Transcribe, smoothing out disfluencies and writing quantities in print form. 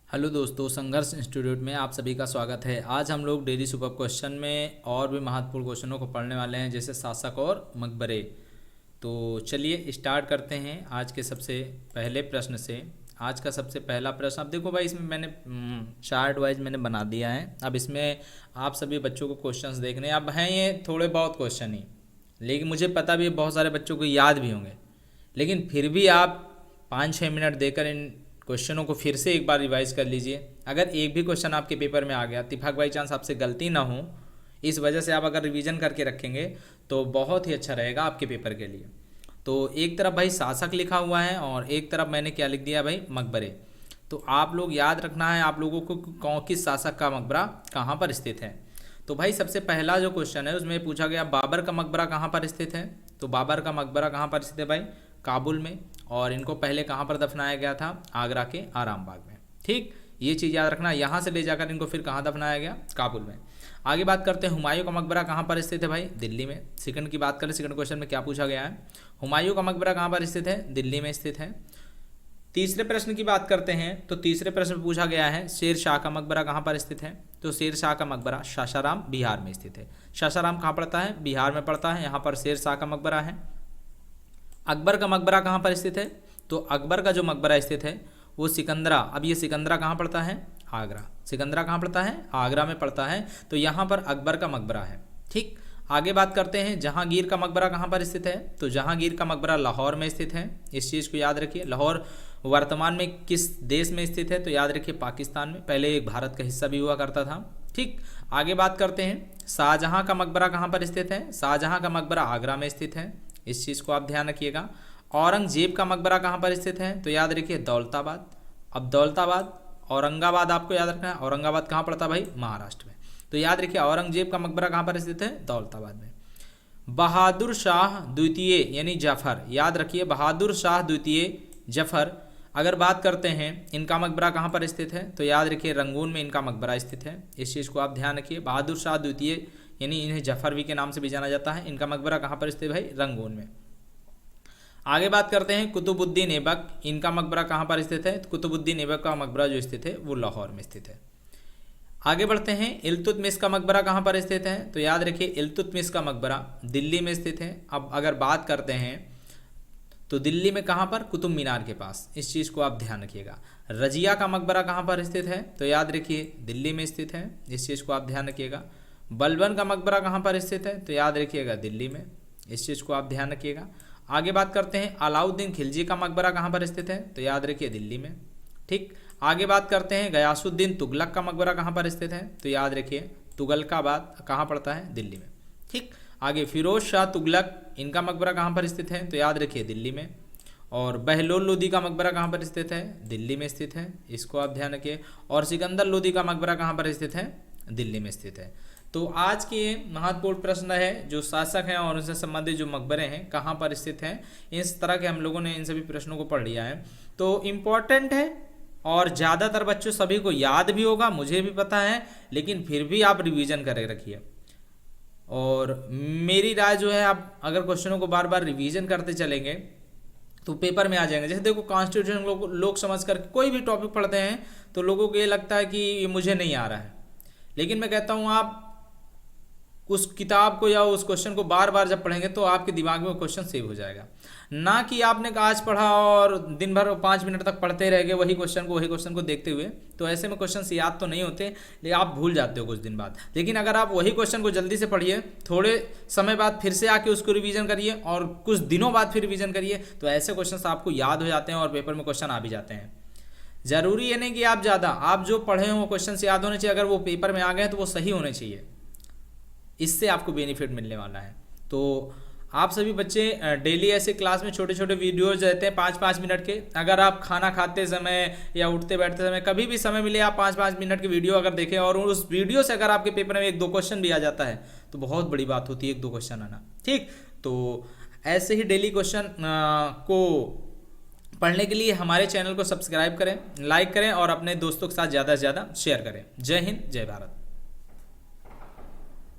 Hello दोस्तों, संघर्ष institute में आप सभी का स्वागत है। आज हम लोग डेली सुपर क्वेश्चन में और भी महत्वपूर्ण क्वेश्चनों को पढ़ने वाले हैं, जैसे शासक और मकबरे। तो चलिए स्टार्ट करते हैं आज के सबसे पहले प्रश्न से। आज का सबसे पहला प्रश्न, अब देखो भाई, इसमें मैंने चार्ट वाइज मैंने बना दिया है। अब इसमें आप सभी बच्चों को क्वेश्चंस देखने हैं। अब हैं ये थोड़े बहुत क्वेश्चन ही, लेकिन मुझे पता भी है बहुत सारे बच्चों को याद भी होंगे, लेकिन फिर भी आप 5-6 मिनट देकर इन क्वेश्चनों को फिर से एक बार रिवाइज कर लीजिए। अगर एक भी क्वेश्चन आपके पेपर में आ गया, इत्तेफाक बाई चांस आपसे गलती ना हो, इस वजह से आप अगर रिवीजन करके रखेंगे तो बहुत ही अच्छा रहेगा आपके पेपर के लिए। तो एक तरफ भाई शासक लिखा हुआ है और एक तरफ मैंने क्या लिख दिया भाई, मकबरे। तो आप लोग याद रखना है आप लोगों को किस शासक का मकबरा कहाँ पर स्थित है। तो भाई सबसे पहला जो क्वेश्चन है उसमें पूछा गया बाबर का मकबरा कहाँ पर स्थित है। तो बाबर का मकबरा कहाँ पर स्थित है भाई, काबुल में। और इनको पहले कहाँ पर दफनाया गया था, आगरा के आराम बाग में। ठीक, ये चीज़ याद रखना। यहाँ से ले जाकर इनको फिर कहाँ दफनाया गया, काबुल में। आगे बात करते हैं हुमायूं का मकबरा कहाँ पर स्थित है भाई, दिल्ली में। सेकंड की बात करें, सेकंड क्वेश्चन में क्या पूछा गया है, हुमायूं का मकबरा कहाँ पर स्थित है, दिल्ली में स्थित है। तीसरे प्रश्न की बात करते हैं तो तीसरे प्रश्न में पूछा गया है शेर शाह का मकबरा कहाँ पर स्थित है। तो शेर शाह का मकबरा सासाराम बिहार में स्थित है। सासाराम कहाँ पड़ता है, बिहार में पड़ता है। यहाँ पर शेर शाह का मकबरा है। अकबर का मकबरा कहाँ पर स्थित है। तो अकबर का जो मकबरा स्थित है वो सिकंदरा। अब ये सिकंदरा कहाँ पड़ता है, आगरा। सिकंदरा कहाँ पड़ता है, आगरा में पड़ता है। तो यहाँ पर अकबर का मकबरा है। ठीक, आगे बात करते हैं जहांगीर का मकबरा कहाँ पर स्थित है। तो जहांगीर का मकबरा लाहौर में स्थित है। इस चीज़ को याद रखिए। लाहौर वर्तमान में किस देश में स्थित है, तो याद रखिए पाकिस्तान में। पहले एक भारत का हिस्सा भी हुआ करता था। ठीक, आगे बात करते हैं शाहजहां का मकबरा कहाँ पर स्थित है। शाहजहां का मकबरा आगरा में स्थित है। इस चीज़ को आप ध्यान रखिएगा। औरंगजेब का मकबरा कहाँ पर स्थित है, तो याद रखिए दौलताबाद। अब दौलताबाद, औरंगाबाद आपको याद रखना है। औरंगाबाद कहाँ पड़ता है भाई, महाराष्ट्र में। तो याद रखिए औरंगजेब का मकबरा कहाँ पर स्थित है, दौलताबाद में। बहादुर शाह द्वितीय यानी जफर, याद रखिए बहादुर शाह द्वितीय जफर, अगर बात करते हैं इनका मकबरा कहाँ पर स्थित है, तो याद रखिए रंगून में इनका मकबरा स्थित है। इस चीज़ को आप ध्यान रखिए। बहादुर शाह द्वितीय यानी इन्हें जफर भी के नाम से भी जाना जाता है। इनका मकबरा कहाँ पर स्थित है भाई, रंगून में। आगे बात करते हैं कुतुबुद्दीन ऐबक, इनका मकबरा कहाँ पर स्थित है। तो कुतुबुद्दीन ऐबक का मकबरा जो स्थित है वो लाहौर में स्थित है। आगे बढ़ते हैं इल्तुतमिश का मकबरा कहाँ पर स्थित है। तो याद रखिए इल्तुतमिश का मकबरा दिल्ली में स्थित है। अब अगर बात करते हैं तो दिल्ली में कहाँ पर, कुतुब मीनार के पास। इस चीज़ को आप ध्यान रखिएगा। रजिया का मकबरा कहाँ पर स्थित है, तो याद रखिए दिल्ली में स्थित है। इस चीज़ को आप ध्यान रखिएगा। बलबन का मकबरा कहाँ पर स्थित है, तो याद रखिएगा दिल्ली में। इस चीज़ को आप ध्यान रखिएगा। आगे बात करते हैं अलाउद्दीन खिलजी का मकबरा कहाँ पर स्थित है, तो याद रखिए दिल्ली में। ठीक, आगे बात करते हैं गयासुद्दीन तुगलक का मकबरा कहाँ पर स्थित है, तो याद रखिए तुगलकाबाद कहाँ पड़ता है, दिल्ली में। ठीक, आगे फिरोज शाह तुगलक, इनका मकबरा कहाँ पर स्थित है, तो याद रखिए दिल्ली में। और बहलोल लोदी का मकबरा कहाँ पर स्थित है, दिल्ली में स्थित है। इसको आप ध्यान रखिए। और सिकंदर लोदी का मकबरा कहाँ पर स्थित है, दिल्ली में स्थित है। तो आज के महत्वपूर्ण प्रश्न है जो शासक हैं और उनसे संबंधित जो मकबरे हैं कहाँ पर स्थित हैं, इस तरह के हम लोगों ने इन सभी प्रश्नों को पढ़ लिया है। तो इम्पॉर्टेंट है और ज़्यादातर बच्चों सभी को याद भी होगा, मुझे भी पता है, लेकिन फिर भी आप रिवीजन करे रखिए। और मेरी राय जो है, आप अगर क्वेश्चनों को बार बार रिवीजन करते चलेंगे तो पेपर में आ जाएंगे। जैसे देखो कॉन्स्टिट्यूशन लोग समझ कर कोई भी टॉपिक पढ़ते हैं तो लोगों को ये लगता है कि ये मुझे नहीं आ रहा है, लेकिन मैं कहता हूँ आप उस किताब को या उस क्वेश्चन को बार बार जब पढ़ेंगे तो आपके दिमाग में वो क्वेश्चन सेव हो जाएगा। ना कि आपने आज पढ़ा और दिन भर 5 मिनट तक पढ़ते रह गए वही क्वेश्चन को देखते हुए, तो ऐसे में क्वेश्चन याद तो नहीं होते, लेकिन आप भूल जाते हो कुछ दिन बाद। लेकिन अगर आप वही क्वेश्चन को जल्दी से पढ़िए, थोड़े समय बाद फिर से आके उसको रिवीजन करिए और कुछ दिनों बाद फिर रिवीजन करिए, तो ऐसे क्वेश्चन आपको याद हो जाते हैं और पेपर में क्वेश्चन आ भी जाते हैं। जरूरी ये नहीं कि आप जो पढ़े हो वो क्वेश्चन याद होने चाहिए, अगर वो पेपर में आ गए तो वो सही होने चाहिए, इससे आपको बेनिफिट मिलने वाला है। तो आप सभी बच्चे डेली ऐसे क्लास में छोटे छोटे वीडियोज रहते हैं 5-5 मिनट के। अगर आप खाना खाते समय या उठते बैठते समय कभी भी समय मिले, आप 5-5 मिनट की वीडियो अगर देखें और उस वीडियो से अगर आपके पेपर में 1-2 क्वेश्चन भी आ जाता है तो बहुत बड़ी बात होती है 1-2 क्वेश्चन आना। ठीक, तो ऐसे ही डेली क्वेश्चन को पढ़ने के लिए हमारे चैनल को सब्सक्राइब करें, लाइक करें और अपने दोस्तों के साथ ज़्यादा से ज़्यादा शेयर करें। जय हिंद, जय भारत।